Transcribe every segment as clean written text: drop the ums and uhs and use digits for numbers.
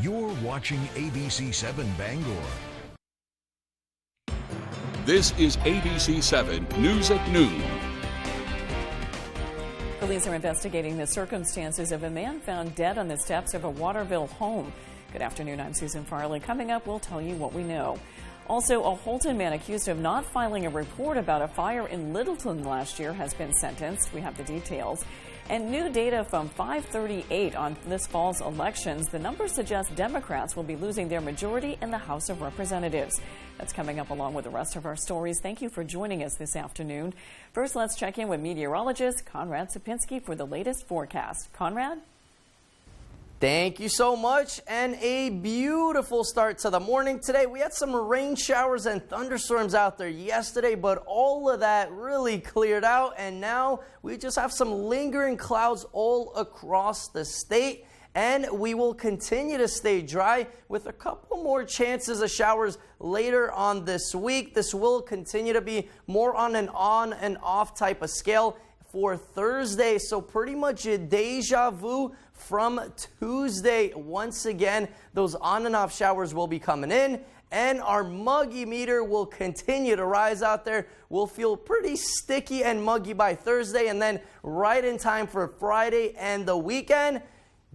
You're watching ABC7 Bangor. This is ABC7 News at Noon. Police are investigating the circumstances of a man found dead on the steps of a Waterville home. Good afternoon, I'm Susan Farley. Coming up, we'll tell you what we know. Also, a Holton man accused of not filing a report about a fire in Littleton last year has been sentenced. We have the details. And new data from 538 on this fall's elections, the numbers suggest Democrats will be losing their majority in the House of Representatives. That's coming up along with the rest of our stories. Thank you for joining us this afternoon. First, let's check in with meteorologist Conrad Sapinski for the latest forecast. Conrad? Thank you so much, and a beautiful start to the morning today. We had some rain showers and thunderstorms out there yesterday, but all of that really cleared out, and now we just have some lingering clouds all across the state, and we will continue to stay dry with a couple more chances of showers later on this week. This will continue to be more on and off type of scale for Thursday, so pretty much a deja vu from Tuesday. Once again, those on and off showers will be coming in, and our muggy meter will continue to rise out there. We'll feel pretty sticky and muggy by Thursday, and then right in time for Friday and the weekend,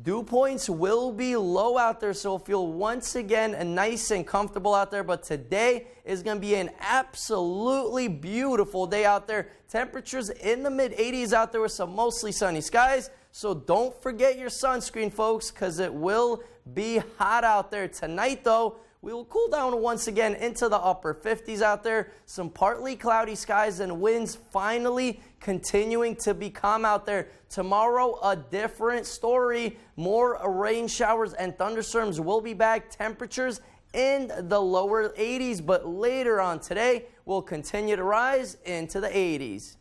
dew points will be low out there, so it'll feel once again nice and comfortable out there. But today is going to be an absolutely beautiful day out there. Temperatures in the mid-80s out there with some mostly sunny skies. So don't forget your sunscreen, folks, because it will be hot out there. Tonight, though, we will cool down once again into the upper 50s out there. Some partly cloudy skies and winds finally continuing to be calm out there. Tomorrow, a different story. More rain showers and thunderstorms will be back. Temperatures in the lower 80s, but later on today, will continue to rise into the 80s.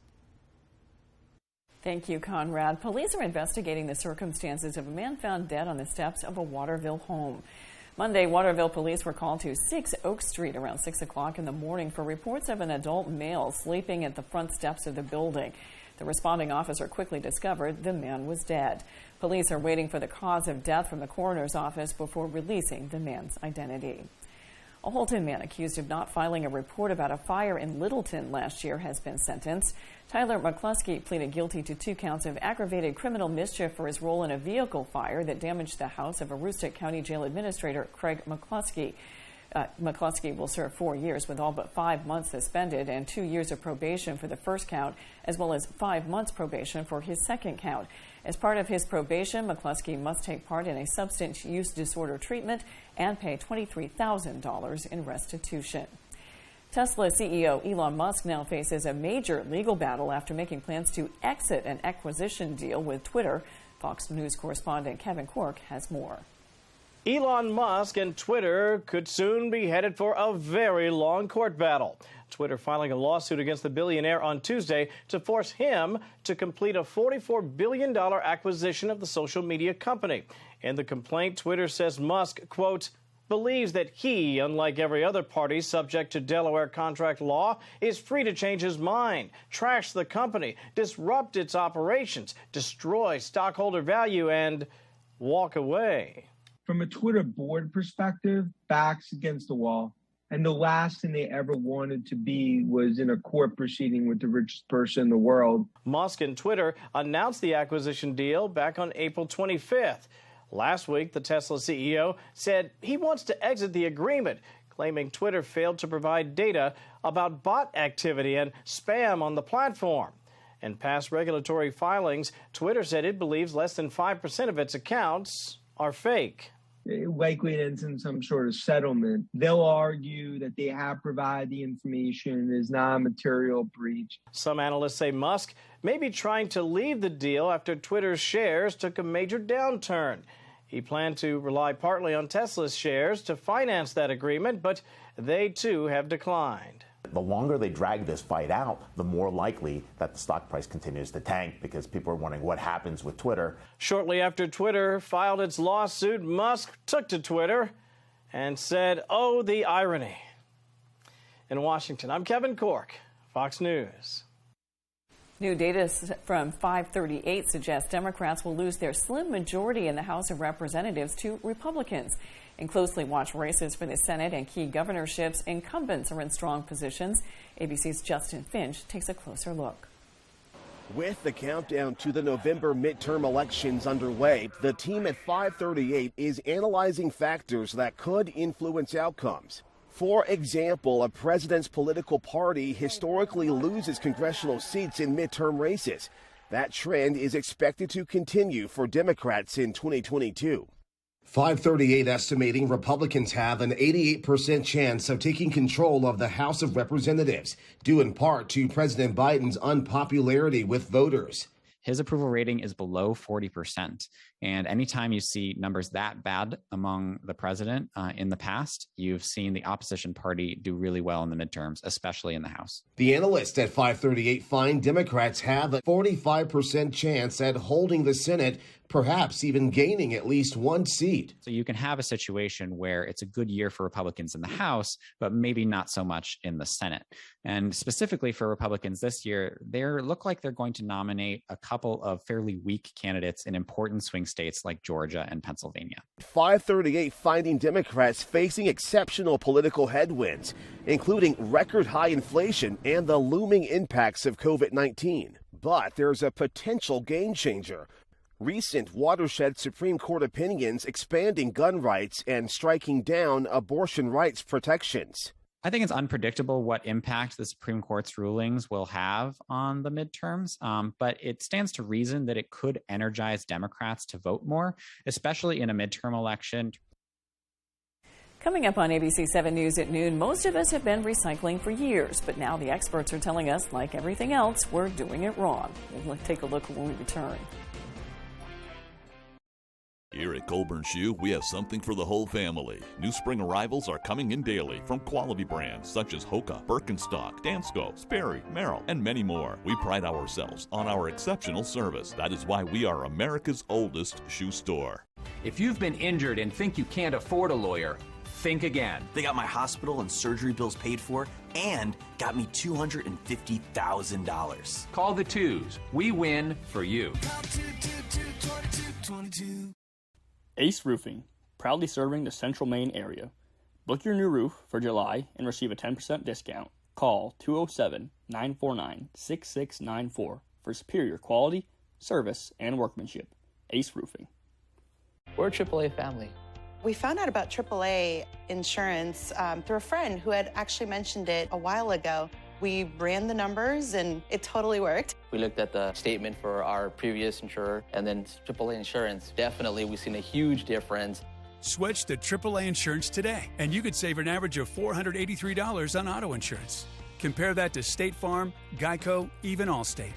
Thank you, Conrad. Police are investigating the circumstances of a man found dead on the steps of a Waterville home. Monday, Waterville police were called to 6 Oak Street around 6 o'clock in the morning for reports of an adult male sleeping at the front steps of the building. The responding officer quickly discovered the man was dead. Police are waiting for the cause of death from the coroner's office before releasing the man's identity. A Holton man accused of not filing a report about a fire in Littleton last year has been sentenced. Tyler McCluskey pleaded guilty to 2 counts of aggravated criminal mischief for his role in a vehicle fire that damaged the house of Aroostook County Jail Administrator Craig McCluskey. McCluskey will serve 4 years with all but 5 months suspended and 2 years of probation for the first count, as well as 5 months probation for his second count. As part of his probation, McCluskey must take part in a substance use disorder treatment and pay $23,000 in restitution. Tesla CEO Elon Musk now faces a major legal battle after making plans to exit an acquisition deal with Twitter. Fox News correspondent Kevin Cork has more. Elon Musk and Twitter could soon be headed for a very long court battle. Twitter filing a lawsuit against the billionaire on Tuesday to force him to complete a $44 billion acquisition of the social media company. In the complaint, Twitter says Musk, quote, believes that he, unlike every other party subject to Delaware contract law, is free to change his mind, trash the company, disrupt its operations, destroy stockholder value, and walk away. From a Twitter board perspective, backs against the wall. And the last thing they ever wanted to be was in a court proceeding with the richest person in the world. Musk and Twitter announced the acquisition deal back on April 25th. Last week, the Tesla CEO said he wants to exit the agreement, claiming Twitter failed to provide data about bot activity and spam on the platform. In past regulatory filings, Twitter said it believes less than 5% of its accounts are fake. Likely it ends in some sort of settlement. They'll argue that they have provided the information is not a material breach. Some analysts say Musk may be trying to leave the deal after Twitter's shares took a major downturn. He planned to rely partly on Tesla's shares to finance that agreement, but they too have declined. The longer they drag this fight out, the more likely that the stock price continues to tank because people are wondering what happens with Twitter. Shortly after Twitter filed its lawsuit, Musk took to Twitter and said, "Oh, the irony." In Washington, I'm Kevin Cork, Fox News. New data from 538 suggests Democrats will lose their slim majority in the House of Representatives to Republicans. In closely watched races for the Senate and key governorships, incumbents are in strong positions. ABC's Justin Finch takes a closer look. With the countdown to the November midterm elections underway, the team at 538 is analyzing factors that could influence outcomes. For example, a president's political party historically loses congressional seats in midterm races. That trend is expected to continue for Democrats in 2022. 538 estimating Republicans have an 88% chance of taking control of the House of Representatives, due in part to President Biden's unpopularity with voters. His approval rating is below 40%. And anytime you see numbers that bad among the president in the past, you've seen the opposition party do really well in the midterms, especially in the House. The analysts at 538 find Democrats have a 45% chance at holding the Senate, perhaps even gaining at least one seat. So you can have a situation where it's a good year for Republicans in the House, but maybe not so much in the Senate. And specifically for Republicans this year, they look like they're going to nominate a couple of fairly weak candidates in important swing states like Georgia and Pennsylvania. 538 finding Democrats facing exceptional political headwinds, including record high inflation and the looming impacts of COVID-19. But there's a potential game changer. Recent watershed Supreme Court opinions expanding gun rights and striking down abortion rights protections. I think it's unpredictable what impact the Supreme Court's rulings will have on the midterms, but it stands to reason that it could energize Democrats to vote more, especially in a midterm election. Coming up on ABC 7 News at noon, most of us have been recycling for years, but now the experts are telling us, like everything else, we're doing it wrong. We'll take a look when we return. Here at Colburn Shoe, we have something for the whole family. New spring arrivals are coming in daily from quality brands such as Hoka, Birkenstock, Dansko, Sperry, Merrill, and many more. We pride ourselves on our exceptional service. That is why we are America's oldest shoe store. If you've been injured and think you can't afford a lawyer, think again. They got my hospital and surgery bills paid for and got me $250,000. Call the twos. We win for you. Ace Roofing, proudly serving the Central Maine area. Book your new roof for July and receive a 10% discount. Call 207-949-6694 for superior quality, service, and workmanship. Ace Roofing. We're a AAA family. We found out about AAA insurance through a friend who had actually mentioned it a while ago. We ran the numbers and it totally worked. We looked at the statement for our previous insurer and then AAA insurance. Definitely, we've seen a huge difference. Switch to AAA insurance today, and you could save an average of $483 on auto insurance. Compare that to State Farm, Geico, even Allstate.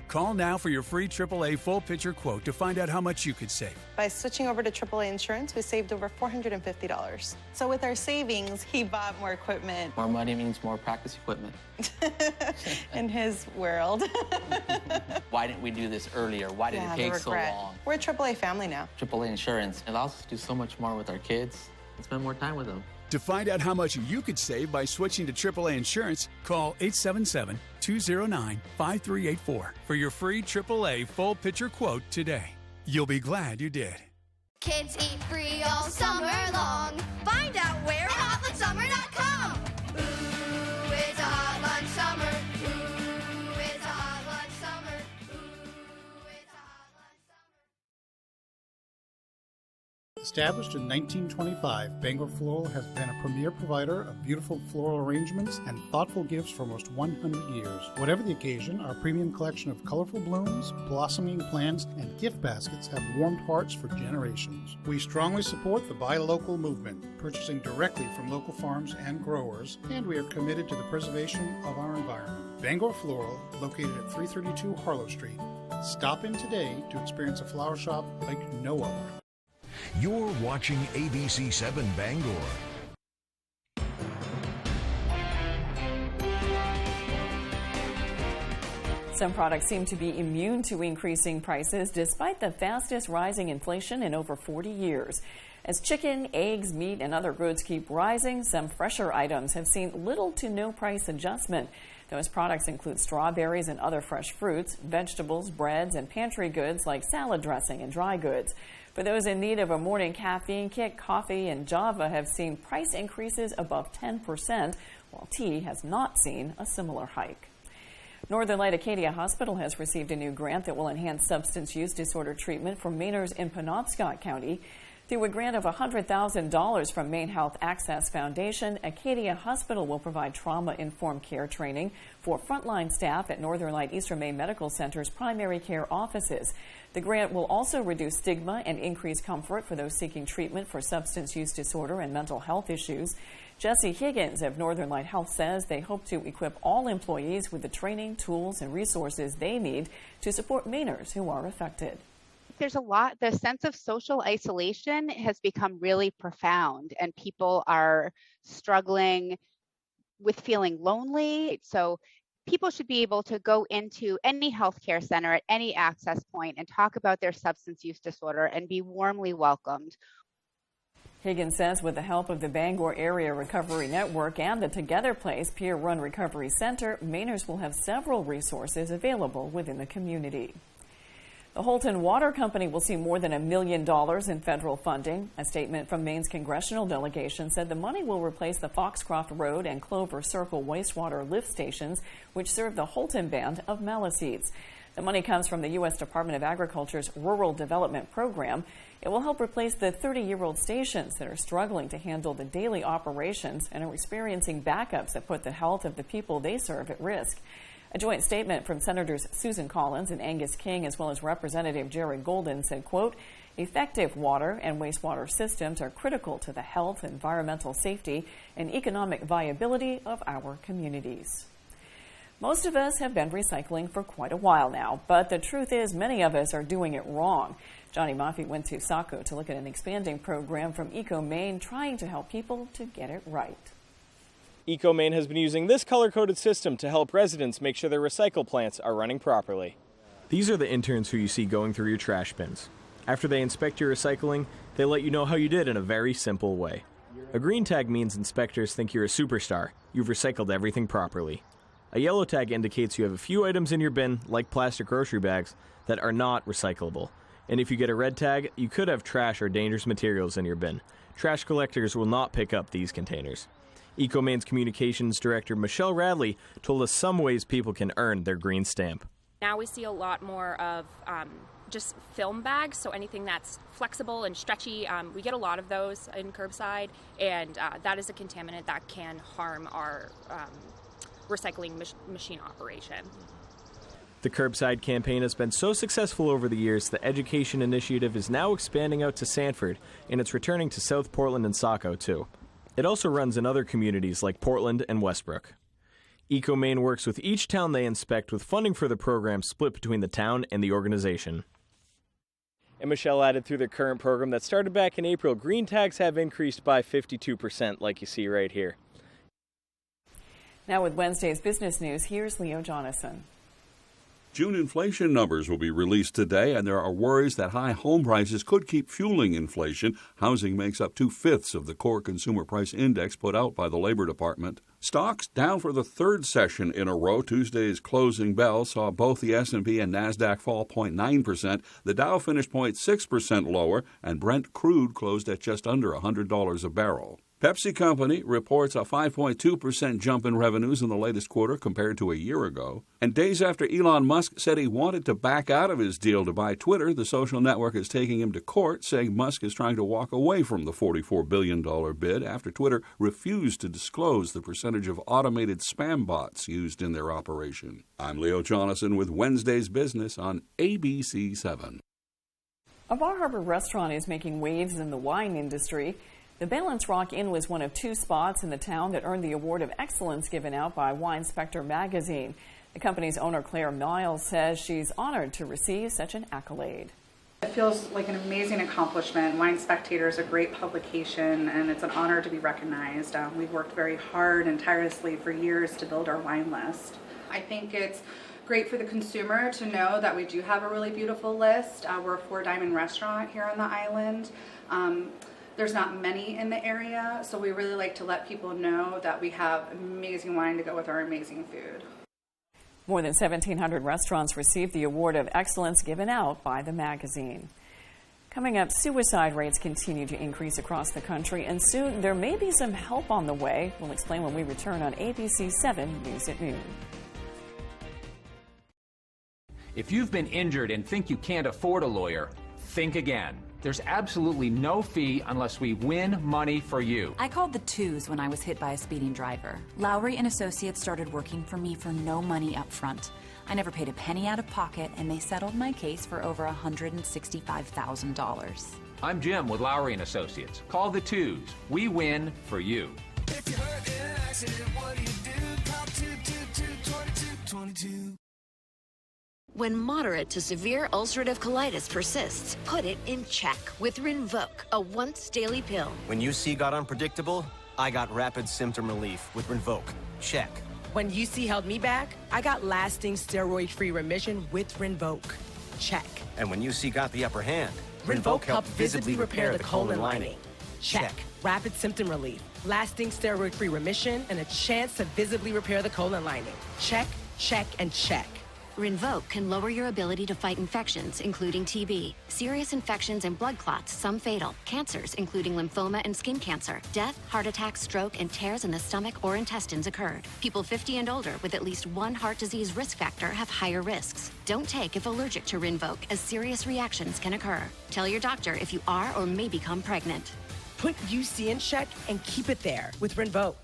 Call now for your free AAA full picture quote to find out how much you could save. By switching over to AAA insurance, we saved over $450. So with our savings, he bought more equipment. More money means more practice equipment. In his world. Why didn't we do this earlier? Why did it take so long? We're a AAA family now. AAA insurance allows us to do so much more with our kids and spend more time with them. To find out how much you could save by switching to AAA insurance, call 877-209-5384 for your free AAA full picture quote today. You'll be glad you did. Kids eat free all summer long. Find out where at hotlunsummer.com. Ooh, it's a hot lunch summer. Ooh, it's a hot lunch summer. Ooh, it's a hot lunch summer. Established in 1925, Bangor Floral has been a premier provider of beautiful floral arrangements and thoughtful gifts for almost 100 years. Whatever the occasion, our premium collection of colorful blooms, blossoming plants, and gift baskets have warmed hearts for generations. We strongly support the Buy Local movement, purchasing directly from local farms and growers, and we are committed to the preservation of our environment. Bangor Floral, located at 332 Harlow Street. Stop in today to experience a flower shop like no other. You're watching ABC 7 Bangor. Some products seem to be immune to increasing prices despite the fastest rising inflation in over 40 years. As chicken, eggs, meat, and other goods keep rising, some fresher items have seen little to no price adjustment. Those products include strawberries and other fresh fruits, vegetables, breads, and pantry goods like salad dressing and dry goods. For those in need of a morning caffeine kick, coffee and Java have seen price increases above 10%, while tea has not seen a similar hike. Northern Light Acadia Hospital has received a new grant that will enhance substance use disorder treatment for Mainers in Penobscot County. Through a grant of $100,000 from Maine Health Access Foundation, Acadia Hospital will provide trauma-informed care training for frontline staff at Northern Light Eastern Maine Medical Center's primary care offices. The grant will also reduce stigma and increase comfort for those seeking treatment for substance use disorder and mental health issues. Jesse Higgins of Northern Light Health says they hope to equip all employees with the training, tools, and resources they need to support Mainers who are affected. There's a lot, the sense of social isolation has become really profound, and people are struggling with feeling lonely. So people should be able to go into any healthcare center at any access point and talk about their substance use disorder and be warmly welcomed. Higgins says with the help of the Bangor Area Recovery Network and the Together Place peer-run recovery center, Mainers will have several resources available within the community. The Holton Water Company will see more than $1 million in federal funding. A statement from Maine's congressional delegation said the money will replace the Foxcroft Road and Clover Circle wastewater lift stations, which serve the Holton Band of Maliseets. The money comes from the U.S. Department of Agriculture's Rural Development Program. It will help replace the 30-year-old stations that are struggling to handle the daily operations and are experiencing backups that put the health of the people they serve at risk. A joint statement from Senators Susan Collins and Angus King, as well as Representative Jared Golden, said, quote, effective water and wastewater systems are critical to the health, environmental safety, and economic viability of our communities. Most of us have been recycling for quite a while now, but the truth is many of us are doing it wrong. Johnny Maffei went to Saco to look at an expanding program from Eco Maine trying to help people to get it right. Eco Maine has been using this color-coded system to help residents make sure their recycle plants are running properly. These are the interns who you see going through your trash bins. After they inspect your recycling, they let you know how you did in a very simple way. A green tag means inspectors think you're a superstar. You've recycled everything properly. A yellow tag indicates you have a few items in your bin, like plastic grocery bags, that are not recyclable. And if you get a red tag, you could have trash or dangerous materials in your bin. Trash collectors will not pick up these containers. Eco Maine's communications director Michelle Radley told us some ways people can earn their green stamp. Now we see a lot more of just film bags, so anything that's flexible and stretchy. We get a lot of those in curbside, and that is a contaminant that can harm our recycling machine operation. The curbside campaign has been so successful over the years, the education initiative is now expanding out to Sanford, and it's returning to South Portland and Saco too. It also runs in other communities like Portland and Westbrook. Eco Maine works with each town they inspect, with funding for the program split between the town and the organization. And Michelle added, through the current program that started back in April, green tags have increased by 52%, like you see right here. Now with Wednesday's business news, here's Leo Jonathan. June inflation numbers will be released today, and there are worries that high home prices could keep fueling inflation. Housing makes up 2/5 of the core consumer price index put out by the Labor Department. Stocks down for the third session in a row. Tuesday's closing bell saw both the S&P and NASDAQ fall 0.9%. The Dow finished 0.6% lower, and Brent crude closed at just under $100 a barrel. Pepsi Company reports a 5.2% jump in revenues in the latest quarter compared to a year ago. And days after Elon Musk said he wanted to back out of his deal to buy Twitter, the social network is taking him to court, saying Musk is trying to walk away from the $44 billion bid after Twitter refused to disclose the percentage of automated spam bots used in their operation. I'm Leo Jonathan with Wednesday's Business on ABC 7. A Bar Harbor restaurant is making waves in the wine industry. The Balance Rock Inn was one of 2 spots in the town that earned the Award of Excellence given out by Wine Spectre magazine. The company's owner, Claire Miles, says she's honored to receive such an accolade. It feels like an amazing accomplishment. Wine Spectator is a great publication, and it's an honor to be recognized. We've worked very hard and tirelessly for years to build our wine list. I think it's great for the consumer to know that we do have a really beautiful list. We're a 4-diamond restaurant here on the island. There's not many in the area, so we really like to let people know that we have amazing wine to go with our amazing food. More than 1,700 restaurants received the Award of Excellence given out by the magazine. Coming up, suicide rates continue to increase across the country, and soon there may be some help on the way. We'll explain when we return on ABC 7 News at Noon. If you've been injured and think you can't afford a lawyer, think again. There's absolutely no fee unless we win money for you. I called the twos when I was hit by a speeding driver. Lowry and Associates started working for me for no money up front. I never paid a penny out of pocket, and they settled my case for over $165,000. I'm Jim with Lowry and Associates. Call the twos. We win for you. If you're hurt in an accident, what do you do? Call 222-2222. When moderate to severe ulcerative colitis persists, put it in check with Rinvoq, a once-daily pill. When UC got unpredictable, I got rapid symptom relief with Rinvoq. Check. When UC held me back, I got lasting steroid-free remission with Rinvoq. Check. And when UC got the upper hand, Rinvoq helped visibly repair the colon lining. Check. Rapid symptom relief, lasting steroid-free remission, and a chance to visibly repair the colon lining. Check, check, and check. Rinvoq can lower your ability to fight infections, including TB, serious infections and blood clots, some fatal, cancers, including lymphoma and skin cancer, death, heart attack, stroke, and tears in the stomach or intestines occurred. People 50 and older with at least one heart disease risk factor have higher risks. Don't take if allergic to Rinvoq, as serious reactions can occur. Tell your doctor if you are or may become pregnant. Put UC in check and keep it there with Rinvoq.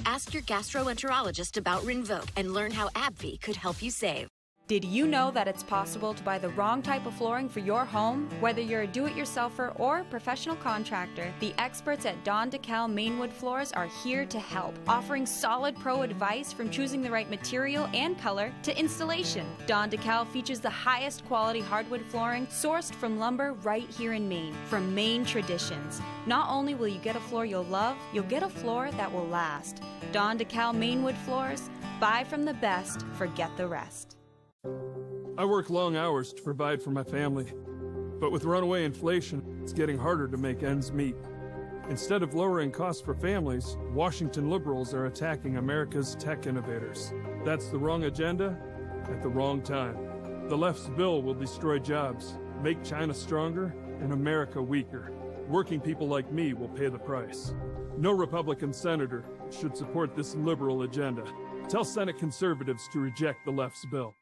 Ask your gastroenterologist about Rinvoq and learn how AbbVie could help you save. Did you know that it's possible to buy the wrong type of flooring for your home? Whether you're a do-it-yourselfer or professional contractor, the experts at Don DeKalb Mainwood Floors are here to help, offering solid pro advice from choosing the right material and color to installation. Don DeKalb features the highest quality hardwood flooring sourced from lumber right here in Maine, from Maine traditions. Not only will you get a floor you'll love, you'll get a floor that will last. Don DeKalb Mainwood Floors, buy from the best, forget the rest. I work long hours to provide for my family, but with runaway inflation, it's getting harder to make ends meet. Instead of lowering costs for families, Washington liberals are attacking America's tech innovators. That's the wrong agenda at the wrong time. The left's bill will destroy jobs, make China stronger, and America weaker. Working people like me will pay the price. No Republican senator should support this liberal agenda. Tell Senate conservatives to reject the left's bill.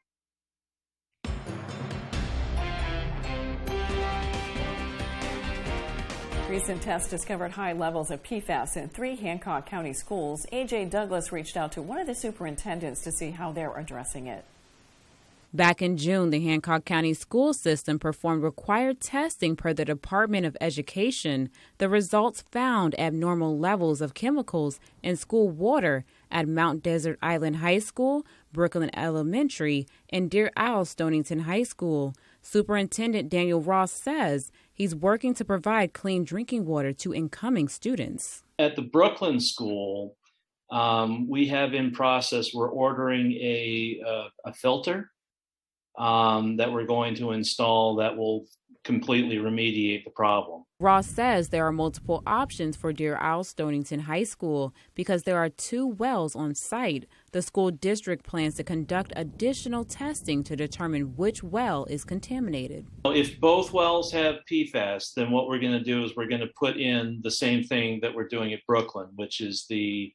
Recent tests discovered high levels of PFAS in 3 Hancock County schools. A.J. Douglas reached out to one of the superintendents to see how they're addressing it. Back in June, the Hancock County school system performed required testing per the Department of Education. The results found abnormal levels of chemicals in school water at Mount Desert Island High School, Brooklyn Elementary, and Deer Isle Stonington High School. Superintendent Daniel Ross says he's working to provide clean drinking water to incoming students. At the Brooklyn School, we have in process, we're ordering a filter that we're going to install that will completely remediate the problem. Ross says there are multiple options for Deer Isle Stonington High School because there are 2 wells on site. The school district plans to conduct additional testing to determine which well is contaminated. If both wells have PFAS, then what we're going to do is we're going to put in the same thing that we're doing at Brooklyn, which is the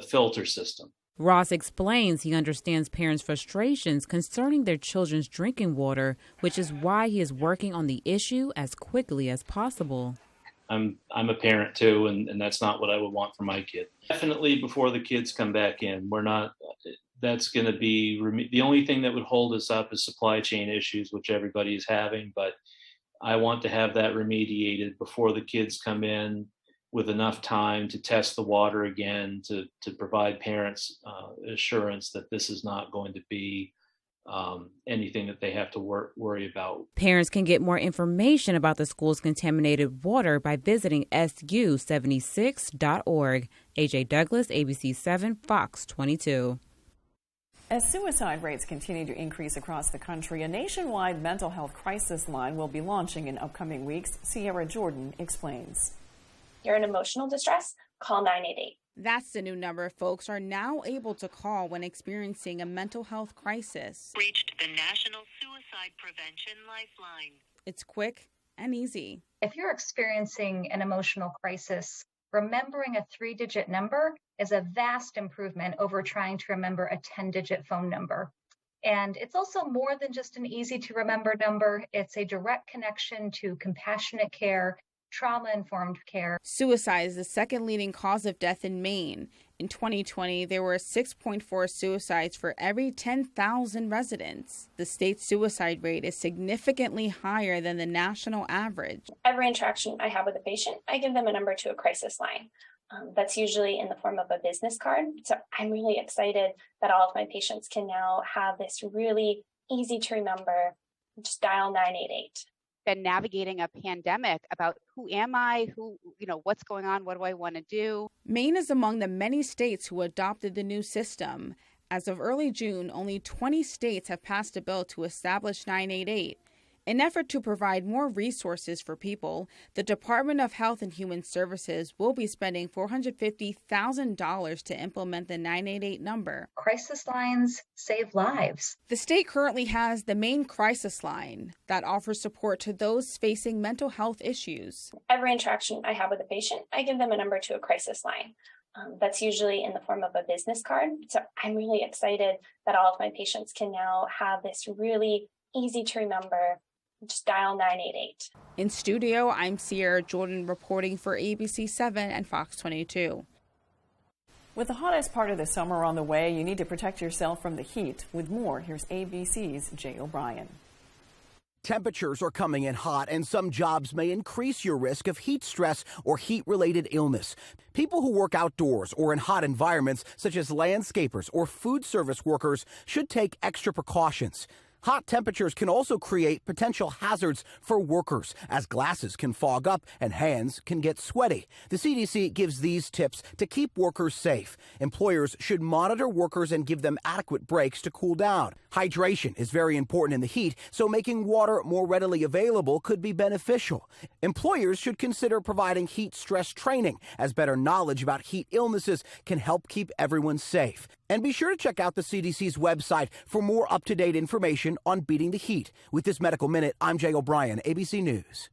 filter system. Ross explains he understands parents' frustrations concerning their children's drinking water, which is why he is working on the issue as quickly as possible. I'm a parent too, and that's not what I would want for my kid. Definitely before the kids come back in, that's going to be, the only thing that would hold us up is supply chain issues, which everybody is having, but I want to have that remediated before the kids come in, with enough time to test the water again, to provide parents assurance that this is not going to be anything that they have to worry about. Parents can get more information about the school's contaminated water by visiting su76.org. AJ Douglas, ABC 7, Fox 22. As suicide rates continue to increase across the country, a nationwide mental health crisis line will be launching in upcoming weeks. Sierra Jordan explains. You're in emotional distress? Call 988. That's the new number folks are now able to call when experiencing a mental health crisis. Reached the National Suicide Prevention Lifeline. It's quick and easy. If you're experiencing an emotional crisis, remembering a 3-digit number is a vast improvement over trying to remember a 10-digit phone number. And it's also more than just an easy to remember number. It's a direct connection to compassionate care, trauma-informed care. Suicide is the second leading cause of death in Maine. In 2020, there were 6.4 suicides for every 10,000 residents. The state's suicide rate is significantly higher than the national average. Every interaction I have with a patient, I give them a number to a crisis line. That's usually in the form of a business card. So I'm really excited that all of my patients can now have this really easy to remember, just dial 988. Been navigating a pandemic about who am I, what's going on, what do I want to do. Maine is among the many states who adopted the new system. As of early June, only 20 states have passed a bill to establish 988. In an effort to provide more resources for people, the Department of Health and Human Services will be spending $450,000 to implement the 988 number. Crisis lines save lives. The state currently has the Maine Crisis Line that offers support to those facing mental health issues. Every interaction I have with a patient, I give them a number to a crisis line. That's usually in the form of a business card. So I'm really excited that all of my patients can now have this really easy to remember, just dial 988. In studio, I'm Sierra Jordan reporting for ABC7 and Fox 22. With the hottest part of the summer on the way, you need to protect yourself from the heat. With more, here's ABC's Jay O'Brien. Temperatures are coming in hot, and some jobs may increase your risk of heat stress or heat-related illness. People who work outdoors or in hot environments, such as landscapers or food service workers, should take extra precautions. Hot temperatures can also create potential hazards for workers, as glasses can fog up and hands can get sweaty. The CDC gives these tips to keep workers safe. Employers should monitor workers and give them adequate breaks to cool down. Hydration is very important in the heat, so making water more readily available could be beneficial. Employers should consider providing heat stress training, as better knowledge about heat illnesses can help keep everyone safe. And be sure to check out the CDC's website for more up-to-date information on beating the heat. With this Medical Minute, I'm Jay O'Brien, ABC News.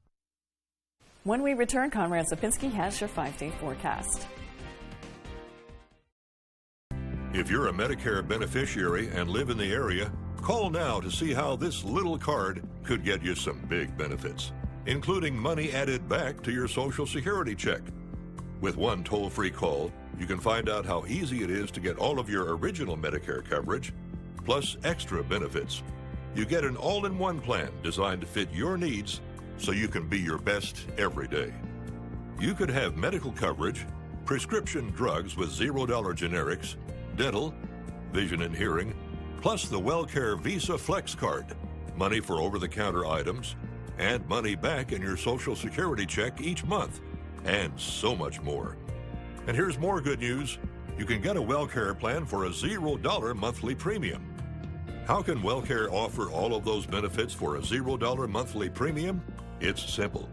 When we return, Conrad Sapinski has your 5-day forecast. If you're a Medicare beneficiary and live in the area, call now to see how this little card could get you some big benefits, including money added back to your Social Security check. With one toll-free call, you can find out how easy it is to get all of your original Medicare coverage, plus extra benefits. You get an all-in-one plan designed to fit your needs so you can be your best every day. You could have medical coverage, prescription drugs with $0 generics, dental, vision and hearing, plus the WellCare Visa Flex Card, money for over-the-counter items, and money back in your Social Security check each month, and so much more. And here's more good news. You can get a WellCare plan for a $0 monthly premium. How can WellCare offer all of those benefits for a $0 monthly premium? It's simple.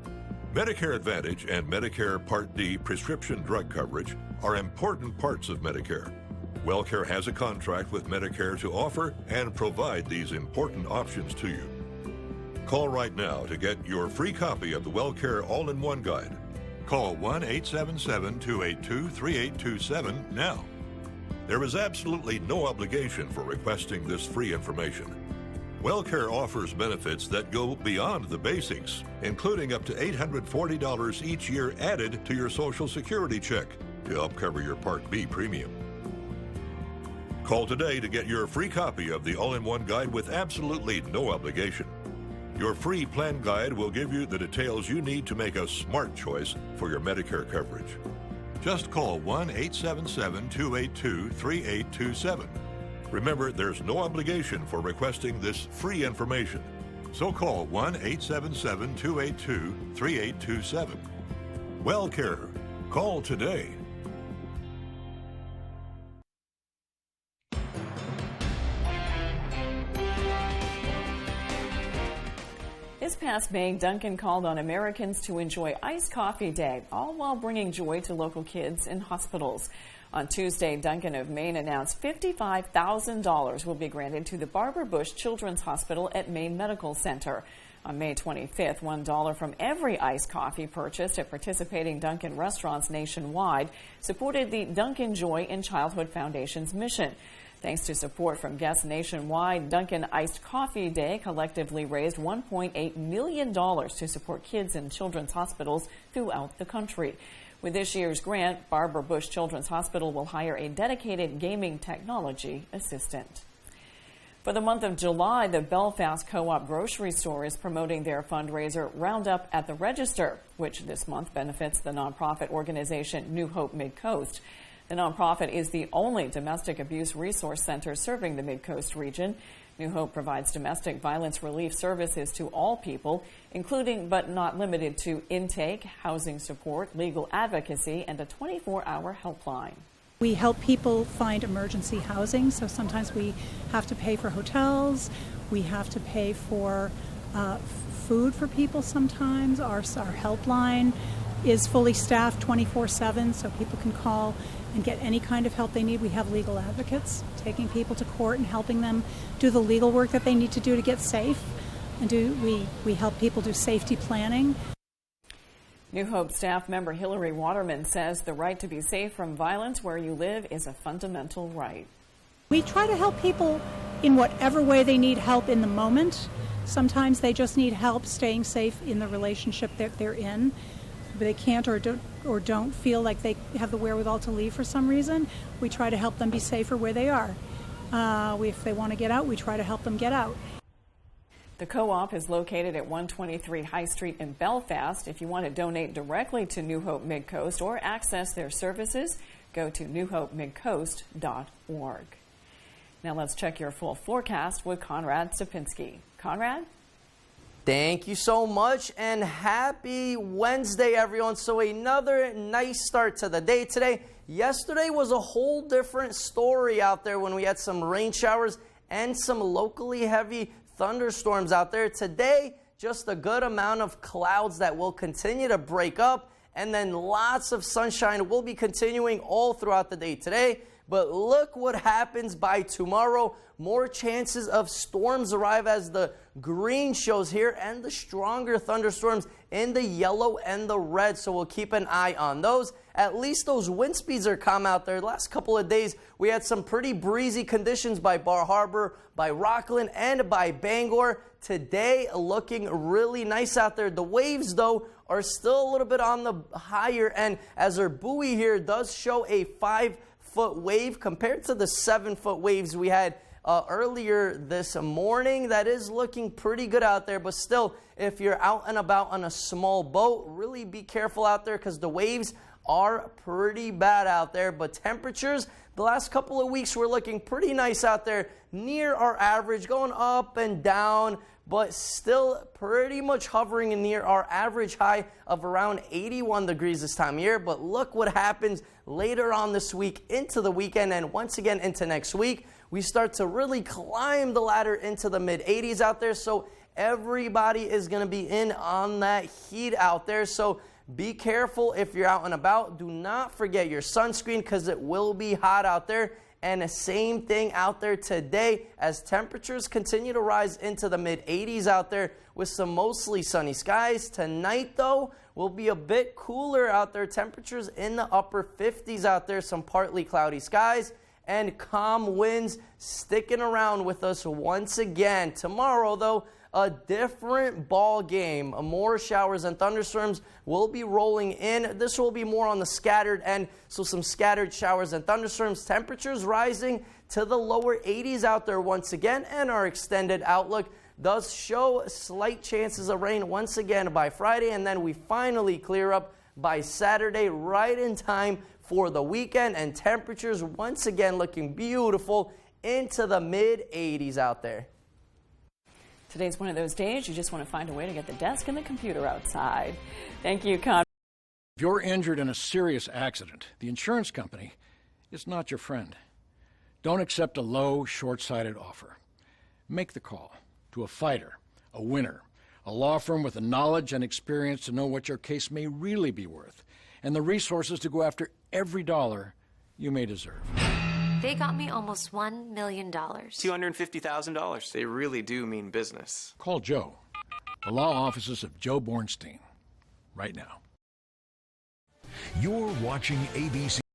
Medicare Advantage and Medicare Part D prescription drug coverage are important parts of Medicare. WellCare has a contract with Medicare to offer and provide these important options to you. Call right now to get your free copy of the WellCare All-in-One Guide. Call 1-877-282-3827 now. There is absolutely no obligation for requesting this free information. WellCare offers benefits that go beyond the basics, including up to $840 each year added to your Social Security check to help cover your Part B premium. Call today to get your free copy of the All-in-One Guide with absolutely no obligation. Your free plan guide will give you the details you need to make a smart choice for your Medicare coverage. Just call 1-877-282-3827. Remember, there's no obligation for requesting this free information. So call 1-877-282-3827. WellCare. Call today. This past May, Dunkin' called on Americans to enjoy Iced Coffee Day, all while bringing joy to local kids in hospitals. On Tuesday, Duncan of Maine announced $55,000 will be granted to the Barbara Bush Children's Hospital at Maine Medical Center. On May 25th, $1 from every iced coffee purchased at participating Dunkin' restaurants nationwide supported the Dunkin' Joy in Childhood Foundation's mission. Thanks to support from guests nationwide, Dunkin' Iced Coffee Day collectively raised $1.8 million to support kids in children's hospitals throughout the country. With this year's grant, Barbara Bush Children's Hospital will hire a dedicated gaming technology assistant. For the month of July, the Belfast Co-op grocery store is promoting their fundraiser Roundup at the Register, which this month benefits the nonprofit organization New Hope Mid-Coast. The nonprofit is the only domestic abuse resource center serving the Mid-Coast region. New Hope provides domestic violence relief services to all people, including but not limited to intake, housing support, legal advocacy, and a 24-hour helpline. We help people find emergency housing, so sometimes we have to pay for hotels, we have to pay for food for people sometimes. Our helpline is fully staffed 24/7, so people can call and get any kind of help they need. We have legal advocates taking people to court and helping them do the legal work that they need to do to get safe. And we help people do safety planning. New Hope staff member Hillary Waterman says the right to be safe from violence where you live is a fundamental right. We try to help people in whatever way they need help in the moment. Sometimes they just need help staying safe in the relationship that they're in. But they can't or don't feel like they have the wherewithal to leave for some reason. We try to help them be safer where they are. If they want to get out, we try to help them get out. The co-op is located at 123 High Street in Belfast. If you want to donate directly to New Hope Mid-Coast or access their services, go to newhopemidcoast.org. Now let's check your full forecast with Conrad Sapinski. Conrad? Thank you so much, and happy Wednesday, everyone. So another nice start to the day today. Yesterday was a whole different story out there when we had some rain showers and some locally heavy thunderstorms out there. Today, just a good amount of clouds that will continue to break up, and then lots of sunshine will be continuing all throughout the day today. But look what happens by tomorrow. More chances of storms arrive as the green shows here, and the stronger thunderstorms in the yellow and the red. So we'll keep an eye on those. At least those wind speeds are calm out there. The last couple of days, we had some pretty breezy conditions by Bar Harbor, by Rockland, and by Bangor. Today, looking really nice out there. The waves, though, are still a little bit on the higher end, as our buoy here does show a 5-foot wave compared to the 7-foot waves we had earlier this morning. That is looking pretty good out there, but still, if you're out and about on a small boat, really be careful out there because the waves are pretty bad out there. But temperatures, the last couple of weeks were looking pretty nice out there, near our average, going up and down, but still pretty much hovering near our average high of around 81 degrees this time of year. But look what happens later on this week into the weekend, and once again into next week. We start to really climb the ladder into the mid-80s out there, so everybody is going to be in on that heat out there. So be careful if you're out and about. Do not forget your sunscreen because it will be hot out there. And the same thing out there today as temperatures continue to rise into the mid-80s out there with some mostly sunny skies. Tonight, though, will be a bit cooler out there. Temperatures in the upper 50s out there, some partly cloudy skies, and calm winds sticking around with us once again. Tomorrow, though, a different ball game. More showers and thunderstorms will be rolling in. This will be more on the scattered end, so some scattered showers and thunderstorms. Temperatures rising to the lower 80s out there once again, and our extended outlook does show slight chances of rain once again by Friday, and then we finally clear up by Saturday, right in time for the weekend, and temperatures once again looking beautiful into the mid-80s out there. Today's one of those days you just want to find a way to get the desk and the computer outside. Thank you, Con. If you're injured in a serious accident, the insurance company is not your friend. Don't accept a low, short-sighted offer. Make the call to a fighter, a winner, a law firm with the knowledge and experience to know what your case may really be worth, and the resources to go after every dollar you may deserve. They got me almost $1 million. $250,000. They really do mean business. Call Joe, the law offices of Joe Bornstein, right now. You're watching ABC.